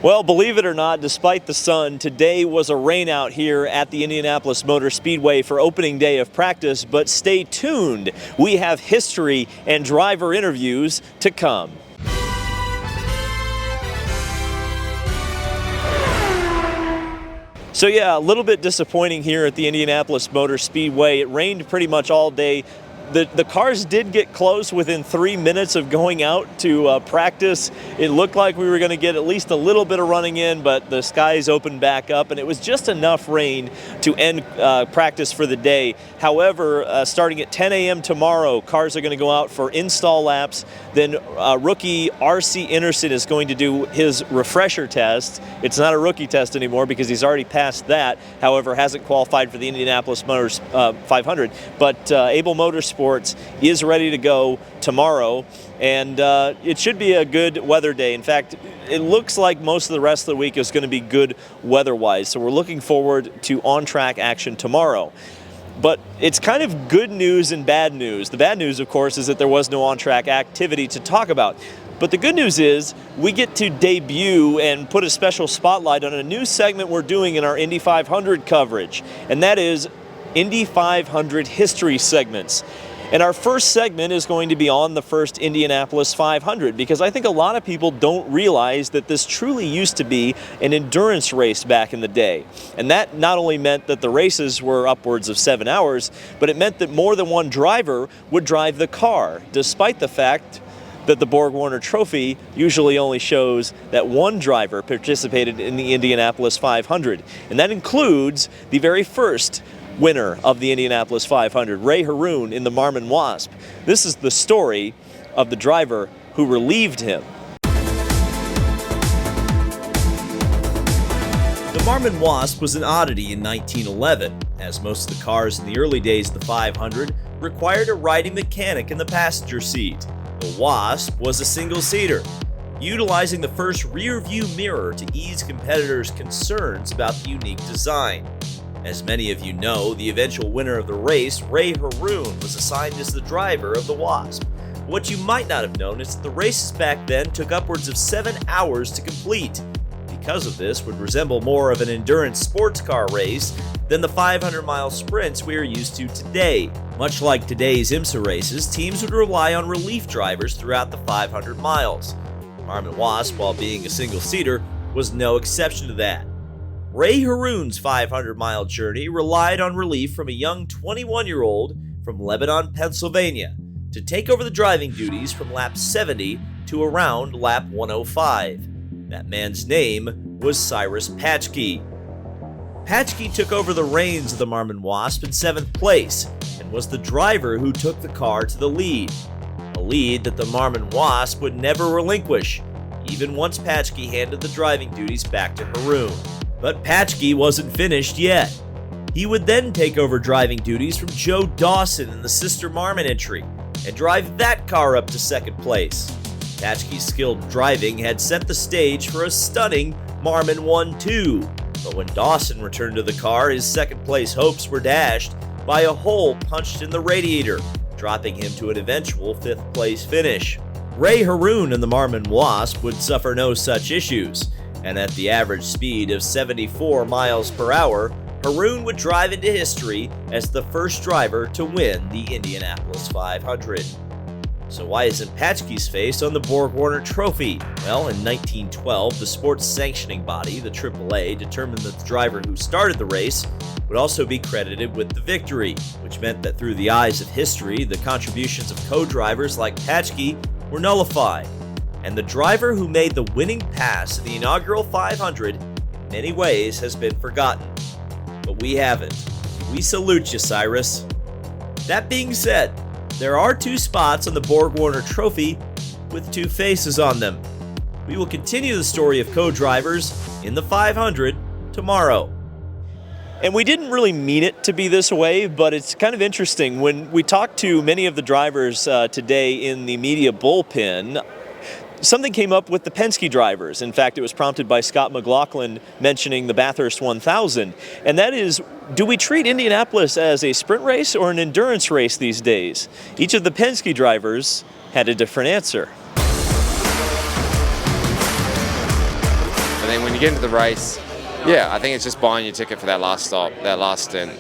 Well, believe it or not, despite the sun, today was a rainout here at the Indianapolis Motor Speedway for opening day of practice, but stay tuned. We have history and driver interviews to come. So yeah, a little bit disappointing here at the Indianapolis Motor Speedway. It rained pretty much all day. The cars did get close within 3 minutes of going out to practice. It looked like we were going to get at least a little bit of running in, but the skies opened back up, and it was just enough rain to end practice for the day. However, starting at 10 a.m. tomorrow, cars are going to go out for install laps. Then rookie R.C. Anderson is going to do his refresher test. It's not a rookie test anymore because he's already passed that. However, hasn't qualified for the Indianapolis Motors 500. But Able Motorsports is ready to go tomorrow, and it should be a good weather day. In fact, it looks like most of the rest of the week is going to be good weather-wise, so we're looking forward to on-track action tomorrow. But it's kind of good news and bad news. The bad news, of course, is that there was no on-track activity to talk about. But the good news is we get to debut and put a special spotlight on a new segment we're doing in our Indy 500 coverage, and that is Indy 500 history segments. And our first segment is going to be on the first Indianapolis 500, because I think a lot of people don't realize that this truly used to be an endurance race back in the day. And that not only meant that the races were upwards of 7 hours, but it meant that more than one driver would drive the car, despite the fact that the Borg-Warner Trophy usually only shows that one driver participated in the Indianapolis 500. And that includes the very first winner of the Indianapolis 500, Ray Haroon in the Marmon Wasp. This is the story of the driver who relieved him. The Marmon Wasp was an oddity in 1911, as most of the cars in the early days of the 500 required a riding mechanic in the passenger seat. The Wasp was a single-seater, utilizing the first rear-view mirror to ease competitors' concerns about the unique design. As many of you know, the eventual winner of the race, Ray Haroon, was assigned as the driver of the Wasp. What you might not have known is that the races back then took upwards of 7 hours to complete. Because of this, would resemble more of an endurance sports car race than the 500-mile sprints we are used to today. Much like today's IMSA races, teams would rely on relief drivers throughout the 500 miles. Marmon Wasp, while being a single-seater, was no exception to that. Ray Haroon's 500-mile journey relied on relief from a young 21-year-old from Lebanon, Pennsylvania, to take over the driving duties from lap 70 to around lap 105. That man's name was Cyrus Patchke. Patchke took over the reins of the Marmon Wasp in 7th place and was the driver who took the car to the lead, a lead that the Marmon Wasp would never relinquish, even once Patchke handed the driving duties back to Haroon. But Patchke wasn't finished yet. He would then take over driving duties from Joe Dawson in the sister Marmon entry and drive that car up to 2nd place. Patchke's skilled driving had set the stage for a stunning Marmon 1-2, but when Dawson returned to the car, his 2nd place hopes were dashed by a hole punched in the radiator, dropping him to an eventual 5th place finish. Ray Haroon and the Marmon Wasp would suffer no such issues, and at the average speed of 74 miles per hour, Haroon would drive into history as the first driver to win the Indianapolis 500. So why isn't Patchke's face on the Borg-Warner Trophy? Well, in 1912, the sports sanctioning body, the AAA, determined that the driver who started the race would also be credited with the victory, which meant that through the eyes of history, the contributions of co-drivers like Patchke were nullified. And the driver who made the winning pass in the inaugural 500 in many ways has been forgotten. But we haven't. We salute you, Cyrus. That being said, there are 2 spots on the Borg-Warner Trophy with 2 faces on them. We will continue the story of co-drivers in the 500 tomorrow. And we didn't really mean it to be this way, but it's kind of interesting. When we talked to many of the drivers today in the media bullpen, something came up with the Penske drivers. In fact, it was prompted by Scott McLaughlin mentioning the Bathurst 1000. And that is, do we treat Indianapolis as a sprint race or an endurance race these days? Each of the Penske drivers had a different answer. I then when you get into the race, yeah, I think it's just buying your ticket for that last stop, that last stint.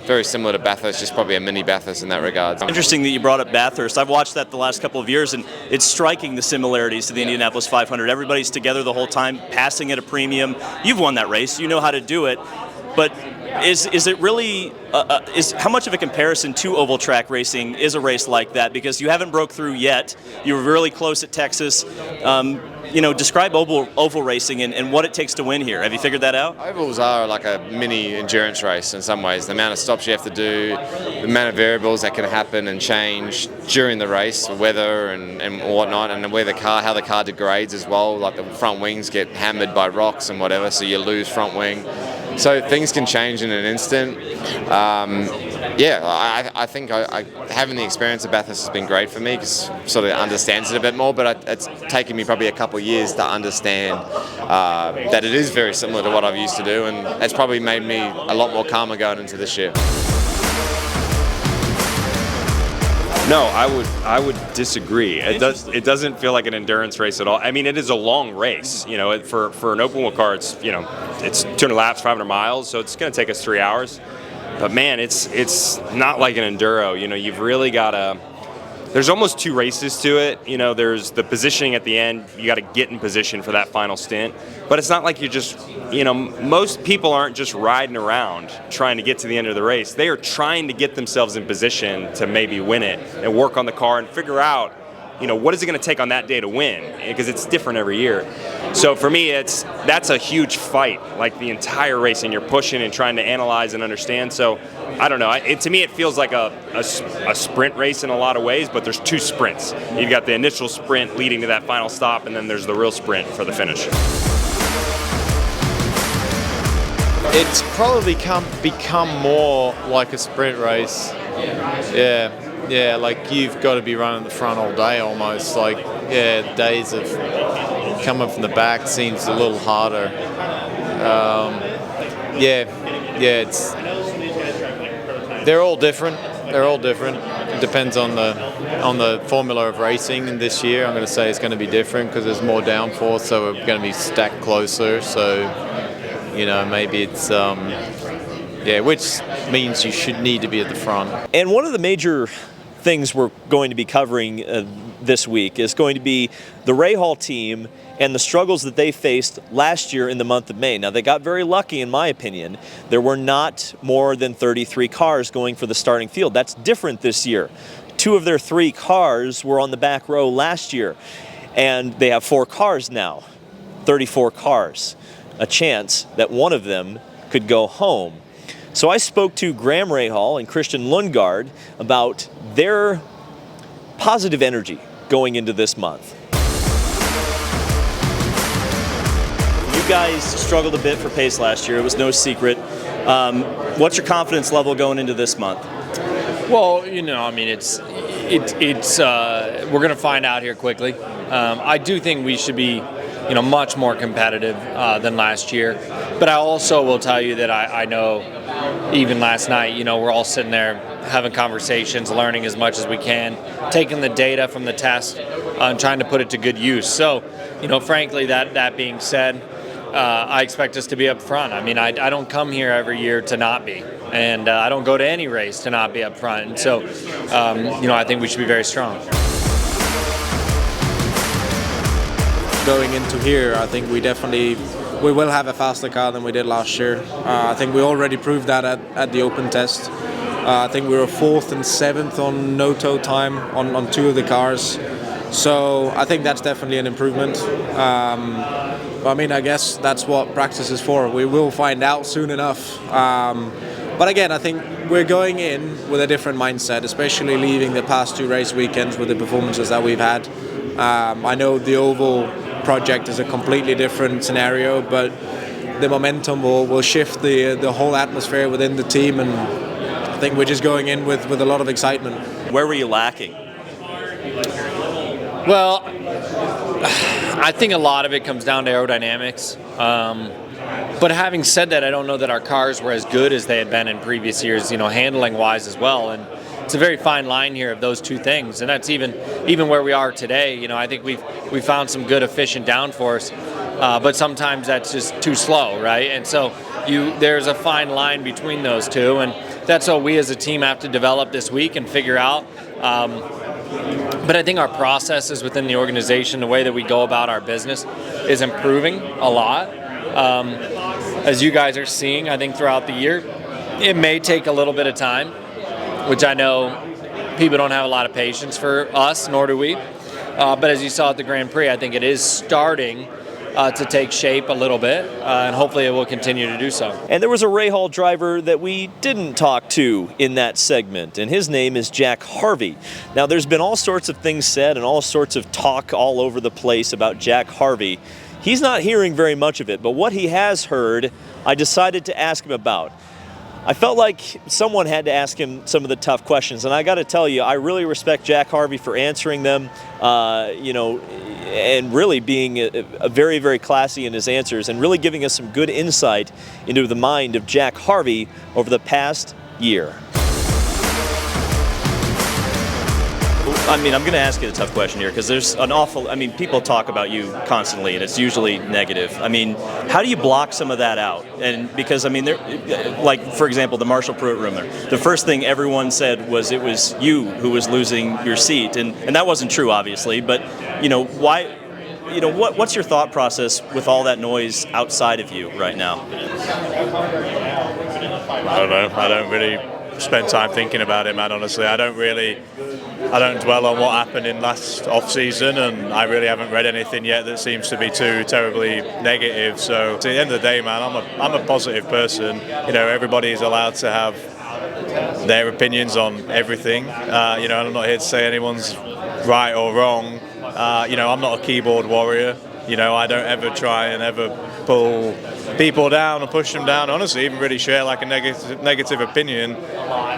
Very similar to Bathurst, just probably a mini Bathurst in that regard. Interesting that you brought up Bathurst. I've watched that the last couple of years, and it's striking the similarities to the Indianapolis 500. Everybody's together the whole time, passing at a premium. You've won that race. You know how to do it. But is it really, how much of a comparison to oval track racing is a race like that? Because you haven't broke through yet. You were really close at Texas. Describe oval racing and what it takes to win here. Have you figured that out? Ovals are like a mini endurance race in some ways. The amount of stops you have to do, the amount of variables that can happen and change during the race, weather and whatnot, and how the car degrades as well. Like the front wings get hammered by rocks and whatever, so you lose front wing. So things can change in an instant. I think having the experience of Bathurst has been great for me because sort of understands it a bit more, but it's taken me probably a couple of years to understand that it is very similar to what I've used to do, and it's probably made me a lot more calmer going into this year. No, I would disagree. It doesn't feel like an endurance race at all. I mean, it is a long race. For an open wheel car, it's 200 laps, 500 miles, so it's going to take us 3 hours. But man, it's not like an enduro. You've really got to. There's almost two races to it. There's the positioning at the end. You got to get in position for that final stint. But it's not like you're just, most people aren't just riding around trying to get to the end of the race. They are trying to get themselves in position to maybe win it and work on the car and figure out, what is it going to take on that day to win? Because it's different every year. So for me, that's a huge fight, like the entire race, and you're pushing and trying to analyze and understand. So I don't know. To me, it feels like a sprint race in a lot of ways, but there's two sprints. You've got the initial sprint leading to that final stop, and then there's the real sprint for the finish. It's probably become more like a sprint race. Yeah, like you've got to be running the front all day almost. Like, days of coming from the back seems a little harder. They're all different. It depends on the formula of racing. And this year, I'm going to say it's going to be different because there's more downforce, so we're going to be stacked closer. So, maybe it's which means you should need to be at the front. And one of the major things we're going to be covering this week is going to be the Rahal team and the struggles that they faced last year in the month of May. Now, they got very lucky, in my opinion. There were not more than 33 cars going for the starting field. That's different this year. 2 of their 3 cars were on the back row last year, and they have 4 cars now, 34 cars. A chance that one of them could go home. So I spoke to Graham Rahal and Christian Lundgaard about their positive energy going into this month. You guys struggled a bit for pace last year. It was no secret. What's your confidence level going into this month? Well, it's we're going to find out here quickly. I do think we should be much more competitive than last year. But I also will tell you that I know even last night, we're all sitting there having conversations, learning as much as we can, taking the data from the test and trying to put it to good use. So, frankly, that being said, I expect us to be up front. I mean, I don't come here every year to not be. And I don't go to any race to not be up front. And so, I think we should be very strong. Going into here, I think we will have a faster car than we did last year. I think we already proved that at the open test. I think we were 4th and 7th on no-toe time on 2 of the cars. So I think that's definitely an improvement. I guess that's what practice is for. We will find out soon enough. But again, I think we're going in with a different mindset, especially leaving the past 2 race weekends with the performances that we've had. I know the oval project is a completely different scenario, but the momentum will shift the whole atmosphere within the team, and I think we're just going in with a lot of excitement. Where were you lacking? Well, I think a lot of it comes down to aerodynamics. But having said that, I don't know that our cars were as good as they had been in previous years, handling-wise as well. And it's a very fine line here of those 2 things, and that's even where we are today. I think we found some good efficient downforce. but sometimes that's just too slow, right? And so there's a fine line between those two, and that's what we as a team have to develop this week and figure out. But I think our processes within the organization, the way that we go about our business, is improving a lot. As you guys are seeing, I think throughout the year, it may take a little bit of time, which I know people don't have a lot of patience for us, nor do we. But as you saw at the Grand Prix, I think it is starting to take shape a little bit, and hopefully it will continue to do so. And there was a Rahal driver that we didn't talk to in that segment, and his name is Jack Harvey. Now, there's been all sorts of things said and all sorts of talk all over the place about Jack Harvey. He's not hearing very much of it, but what he has heard, I decided to ask him about. I felt like someone had to ask him some of the tough questions, and I got to tell you, I really respect Jack Harvey for answering them, and really being a very, very classy in his answers, and really giving us some good insight into the mind of Jack Harvey over the past year. I mean, I'm going to ask you a tough question here, because there's an awful, people talk about you constantly, and it's usually negative. I mean, how do you block some of that out? And because, like, for example, the Marshall Pruitt rumor, the first thing everyone said was it was you who was losing your seat, and that wasn't true, obviously, but, why, what's your thought process with all that noise outside of you right now? I don't know. I don't really spend time thinking about it, man, honestly. I don't dwell on what happened in last off-season, and I really haven't read anything yet that seems to be too terribly negative. So at the end of the day, man, I'm a positive person. Everybody is allowed to have their opinions on everything. And I'm not here to say anyone's right or wrong. I'm not a keyboard warrior. I don't ever try and ever pull people down or push them down. Honestly, even really share like a negative opinion,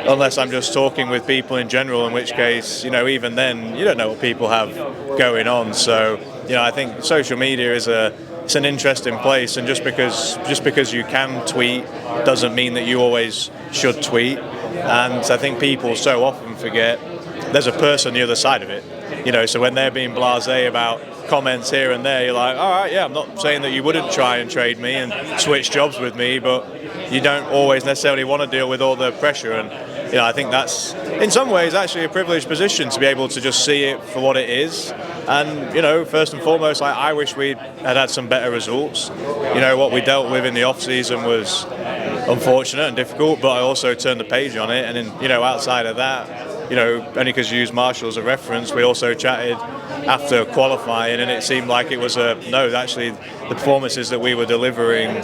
unless I'm just talking with people in general, in which case, even then, you don't know what people have going on. So, I think social media it's an interesting place, and just because you can tweet doesn't mean that you always should tweet. And I think people so often forget there's a person on the other side of it. So when they're being blasé about comments here and there, you're like, all right, yeah, I'm not saying that you wouldn't try and trade me and switch jobs with me, but you don't always necessarily want to deal with all the pressure. And I think that's in some ways actually a privileged position to be able to just see it for what it is. And first and foremost, I wish we had some better results. What we dealt with in the off season was unfortunate and difficult, but I also turned the page on it. And then outside of that, only because you use Marshall as a reference, we also chatted after qualifying, and it seemed like it was actually the performances that we were delivering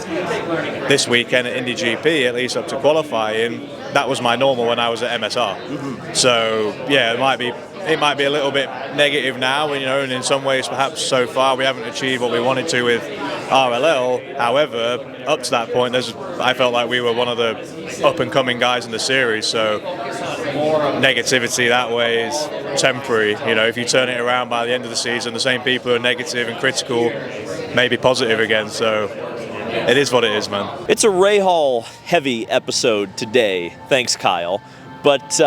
this weekend at Indy GP, at least up to qualifying, that was my normal when I was at MSR. Mm-hmm. So yeah, it might be a little bit negative now, and in some ways perhaps so far we haven't achieved what we wanted to with RLL. However, up to that point, I felt like we were one of the up-and-coming guys in the series, so negativity that way is temporary. If you turn it around by the end of the season, the same people who are negative and critical may be positive again, so it is what it is, man. It's a Rahal heavy episode today, thanks Kyle, but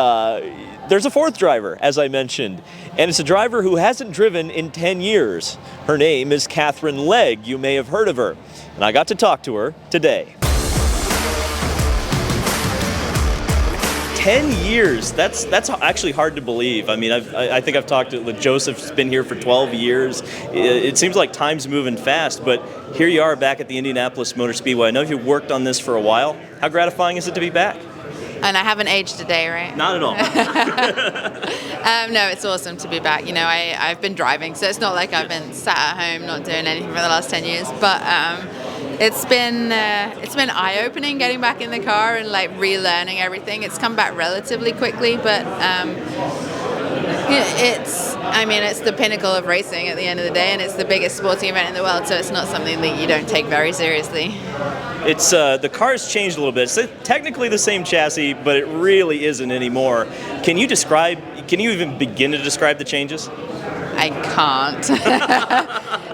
there's a fourth driver, as I mentioned, and it's a driver who hasn't driven in 10 years. Her name is Katherine Legge. You may have heard of her, and I got to talk to her today. 10 years, that's actually hard to believe. I think I've talked to Joseph's been here for 12 years. It seems like time's moving fast, but here you are back at the Indianapolis Motor Speedway. I know you've worked on this for a while. How gratifying is it to be back? And I haven't aged a day, right? Not at all. No, it's awesome to be back. I've been driving, so it's not like I've been sat at home not doing anything for the last 10 years. But it's been eye-opening getting back in the car and like relearning everything. It's come back relatively quickly, but it's the pinnacle of racing at the end of the day, and it's the biggest sporting event in the world. So it's not something that you don't take very seriously. It's the car's changed a little bit. It's technically the same chassis, but it really isn't anymore. Can you even begin to describe the changes? I can't.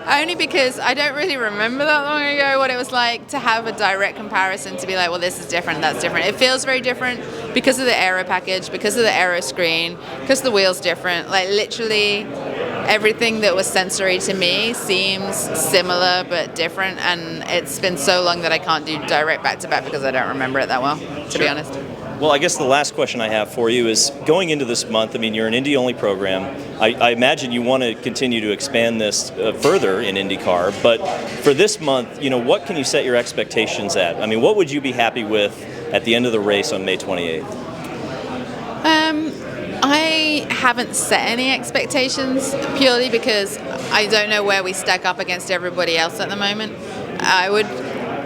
Only because I don't really remember that long ago what it was like to have a direct comparison to be like, well, this is different, that's different. It feels very different because of the aero package, because of the aero screen, because the wheel's different. Like literally everything that was sensory to me seems similar but different, and it's been so long that I can't do direct back-to-back because I don't remember it that well, to be honest. Well, I guess the last question I have for you is, going into this month, I mean, you're an Indy-only program. I imagine you want to continue to expand this further in IndyCar, but for this month, what can you set your expectations at? I mean, what would you be happy with at the end of the race on May 28th? I haven't set any expectations purely because I don't know where we stack up against everybody else at the moment. I would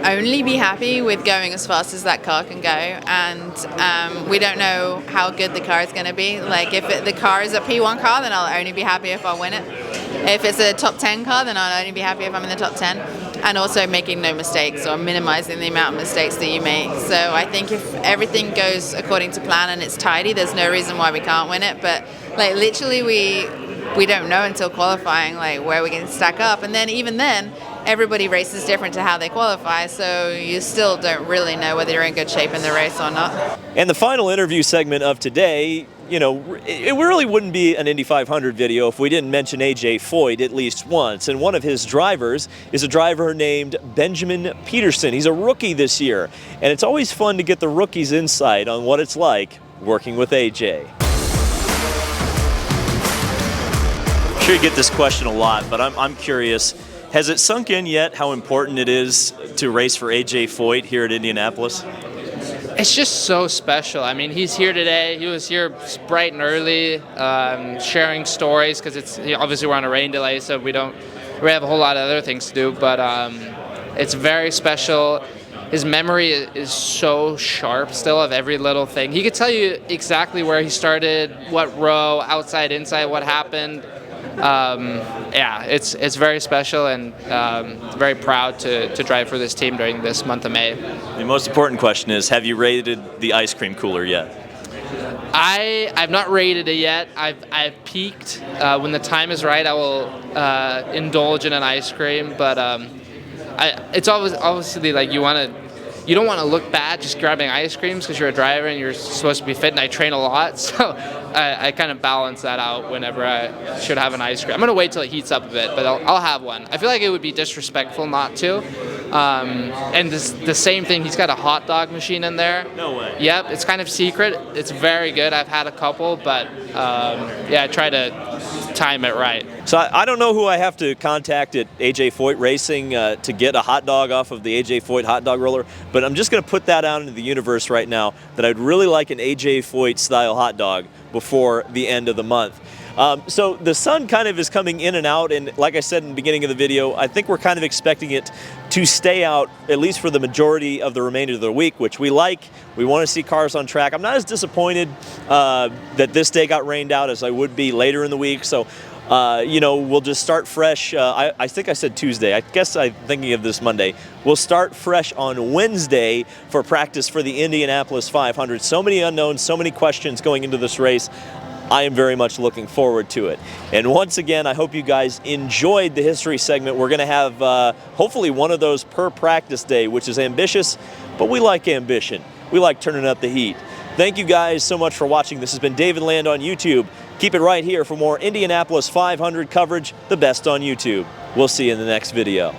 only be happy with going as fast as that car can go, and we don't know how good the car is going to be. Like, if the car is a P1 car, then I'll only be happy if I win it. If it's a top 10 car, then I'll only be happy if I'm in the top 10. And also making no mistakes, or minimizing the amount of mistakes that you make. So I think if everything goes according to plan and it's tidy, there's no reason why we can't win it. But like, literally we don't know until qualifying like where we can stack up, and then even then everybody races different to how they qualify, so you still don't really know whether you're in good shape in the race or not. And the final interview segment of today, it really wouldn't be an Indy 500 video if we didn't mention AJ Foyt at least once. And one of his drivers is a driver named Benjamin Peterson. He's a rookie this year, and it's always fun to get the rookie's insight on what it's like working with AJ. I'm sure you get this question a lot, but I'm curious. Has it sunk in yet how important it is to race for AJ Foyt here at Indianapolis? It's just so special. I mean, he's here today. He was here bright and early, sharing stories, because it's obviously we're on a rain delay, so we have a whole lot of other things to do. But it's very special. His memory is so sharp still of every little thing. He could tell you exactly where he started, what row, outside, inside, what happened. Yeah, it's very special, and very proud to drive for this team during this month of May. The most important question is, have you rated the ice cream cooler yet? I've not rated it yet. I've peaked. When the time is right, I will indulge in an ice cream. But it's always obviously like you don't want to look bad just grabbing ice creams because you're a driver and you're supposed to be fit, and I train a lot, so I kind of balance that out whenever I should have an ice cream. I'm going to wait till it heats up a bit, but I'll have one. I feel like it would be disrespectful not to. And the same thing, he's got a hot dog machine in there. No way. Yep, it's kind of secret. It's very good. I've had a couple, but yeah, I try to time it right. So I don't know who I have to contact at AJ Foyt Racing to get a hot dog off of the AJ Foyt hot dog roller, but I'm just going to put that out into the universe right now that I'd really like an AJ Foyt style hot dog before the end of the month. So the sun kind of is coming in and out, and like I said in the beginning of the video, I think we're kind of expecting it to stay out at least for the majority of the remainder of the week, which we like. We want to see cars on track. I'm not as disappointed that this day got rained out as I would be later in the week, so we'll just start fresh. I think I said Tuesday. I guess I'm thinking of this Monday. We'll start fresh on Wednesday for practice for the Indianapolis 500. So many unknowns, so many questions going into this race. I am very much looking forward to it. And once again, I hope you guys enjoyed the history segment. We're going to have hopefully one of those per practice day, which is ambitious, but we like ambition. We like turning up the heat. Thank you guys so much for watching. This has been David Land on YouTube. Keep it right here for more Indianapolis 500 coverage, the best on YouTube. We'll see you in the next video.